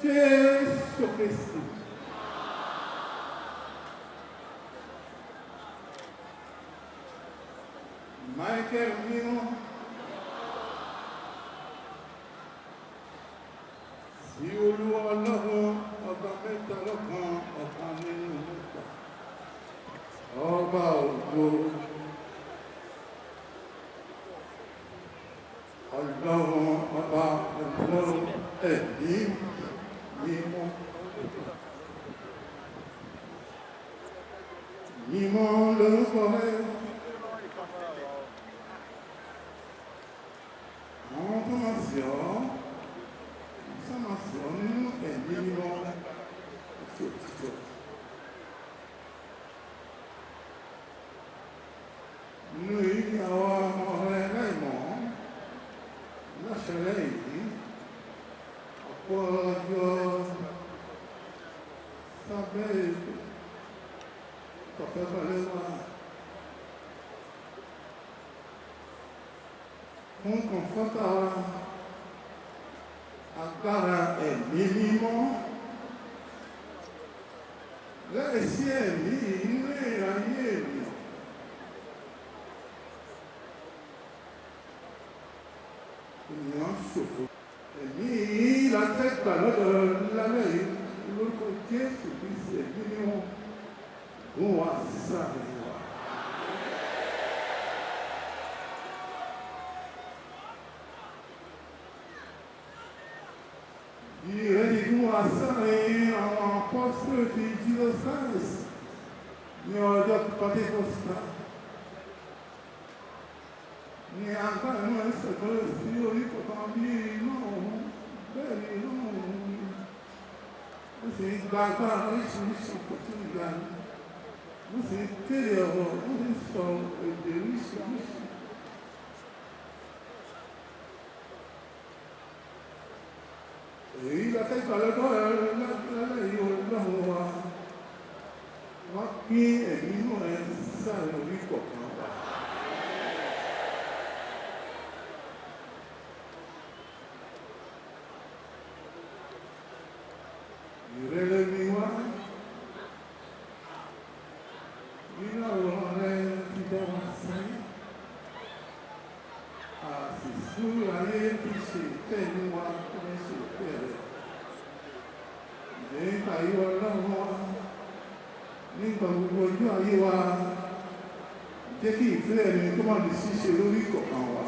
Jésù Kristi. Michael mímọ́. Sí Olúwa Ọlọ́run ọba mẹ́ta lọ́kan ọ̀kan nínú mẹ́ta. Ọba ògo. Ọlọ́run ọba Ọlọ́run ẹ̀mí mímọ́. Mímọ́ lórúkọ rẹ̀. Àwọn tó máa sì ọ́, sáma sì ọ́ nínú ẹ̀mí mímọ́ àti òtítọ́. Nínú èyí ni àwọn ọmọ rẹ̀ láìmọ̀ láṣẹlẹ̀ yìí, ọ̀pọ̀ ọjọ́ sábẹ́ ètò tọ̀fẹ́ balẹ̀ wá. Fún kọ̀ǹfọ́tà wa, agbára ẹ̀mí mímọ́. Láìsí ẹ̀mí inú ìráyé ènìyàn. Ènìyàn ṣòfò. Ẹ̀mí yìí la fẹ́ gbà lọ́dọ̀ lálẹ́ yìí lórúkọ Jésù Kristi ẹ̀mí mímọ́. Gún wa sáré wa. Ìrẹ́ni gún wa sáré àwọn apọ́sítélì ti Jesus Christ ní ọjọ́ Pentecost. Ní agbára náà ìṣẹ̀gbọ́n sí orí kọ̀ọ̀kan bí inú ọ̀hún bẹ́ẹ̀ ni inú ọ̀hún ó sì ń gba agbára oríṣiríṣi kò tún ìgbà ní ó sì ń kéde ọ̀rọ̀ ó sì ń sọ èdè oríṣiríṣi. Èyí la fẹ́ gbà lọ́dọ̀ lálẹ́ yìí Ọlọ́run wa wá pín ẹ̀mí náà sáré orí kọ̀ọ̀kan. Ìrẹ̀lẹ̀ mi wá nínú ọ̀rọ̀ rẹ̀ ti dá wa sẹ́yìn. Àṣìṣú ayé ti ṣe ìfẹ́ ní wa tó ń ṣe ìfẹ́ rẹ̀. Nígbà ayé Ọlọ́run wa, nígbà gbogbo ọjọ́ ayé wa, jẹ́ kí ìfẹ́ ẹni tó máa lè ṣíṣe lórí kọ̀ọ̀kan wa.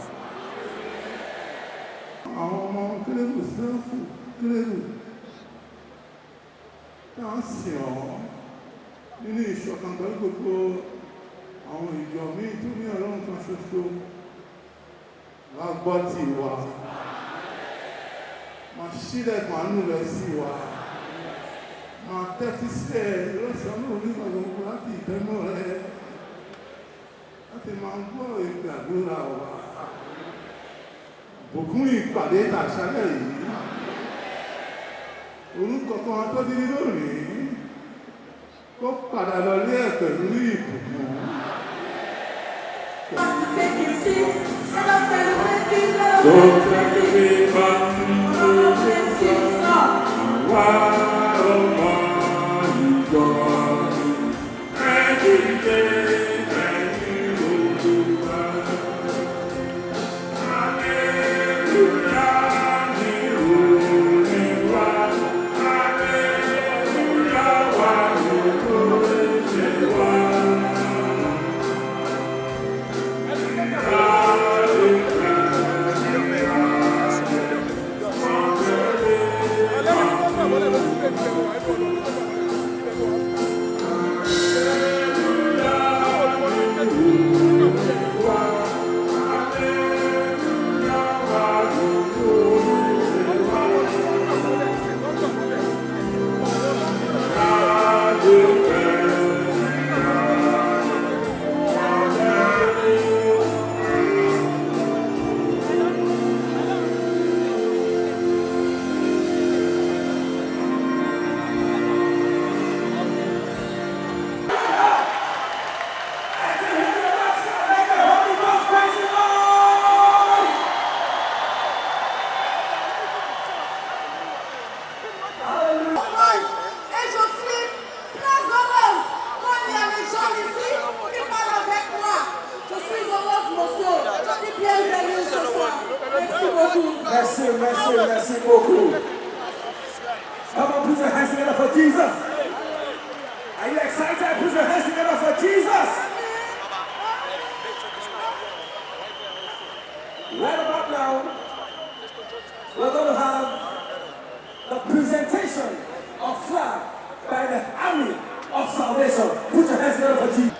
Àwọn ọmọ kérébù sẹ́fù kérébù náà sì ọ́ nínú ìṣọ̀kan pẹ̀lú gbogbo àwọn ìjọ míì tó ní Ọlọ́run kan ṣoṣo. Wá gbọ́ ti wa, máa ṣílẹ̀kùn àánú rẹ̀ sí wa, máa tẹ́tí sí ẹ̀ lọ́sàn-án nígbà gbogbo láti ìtẹ́mọ́ rẹ̀ láti máa gbọ́ ìgbàdúrà wa. Bùkún ìpàdé tàṣálẹ̀ yìí. Orúkọ kan tó dín lónìí kó padà lọ lé ẹ̀ pẹ̀lú ìbùkún. je suis très heureuse quand il y a des gens ici qui parlent avec moi. Je suis heureuse, monsieur. Tu es bienvenue ce soir. Merci beaucoup. Merci beaucoup. Come on, put your hands together for Jesus. Are you excited? Put your hands together for Jesus. Right about now, we're going to have the presentation of flag by the Army of Salvation. Put your hands together for Jesus.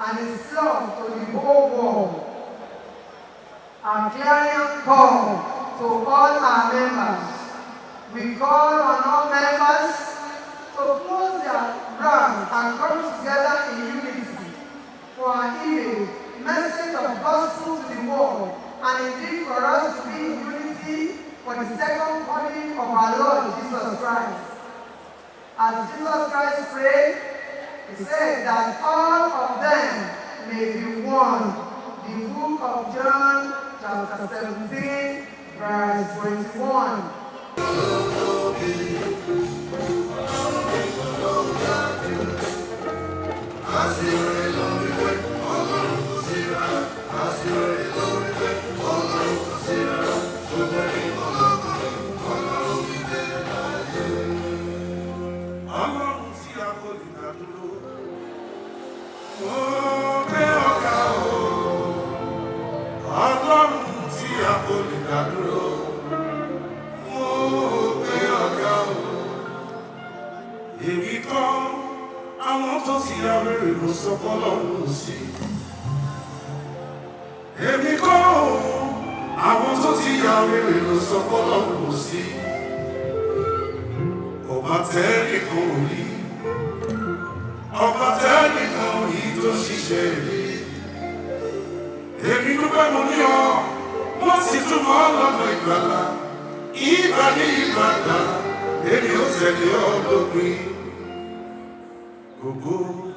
And his love to the whole world. Our clarion call to all our members. We call on all members to close their ranks and come together in unity for an evil message of gospel to the world, and indeed for us to be in unity for the second coming of our Lord Jesus Christ. As Jesus Christ prayed, he said that all of them may be one. The book of John, chapter 17, verse 21. Àwọn tó ti abẹ́rẹ́ ló sọ fọ́lọ́run sí. Èmi kọ́ àwọn tó ti abẹ́rẹ́ ló sọ fọ́lọ́run sí. Ọba tẹ́lẹ̀ kan rí, ọba tẹ́lẹ̀ kan rí tó ṣiṣẹ́ rí. Èmi dúpẹ́ mo ní ọ, wọ́n sì túmọ̀ lọ́nà ìgbàlà. Ìgbà ní ìgbàgbà, èmi ò tẹ̀lé ọ lópin. Go, go.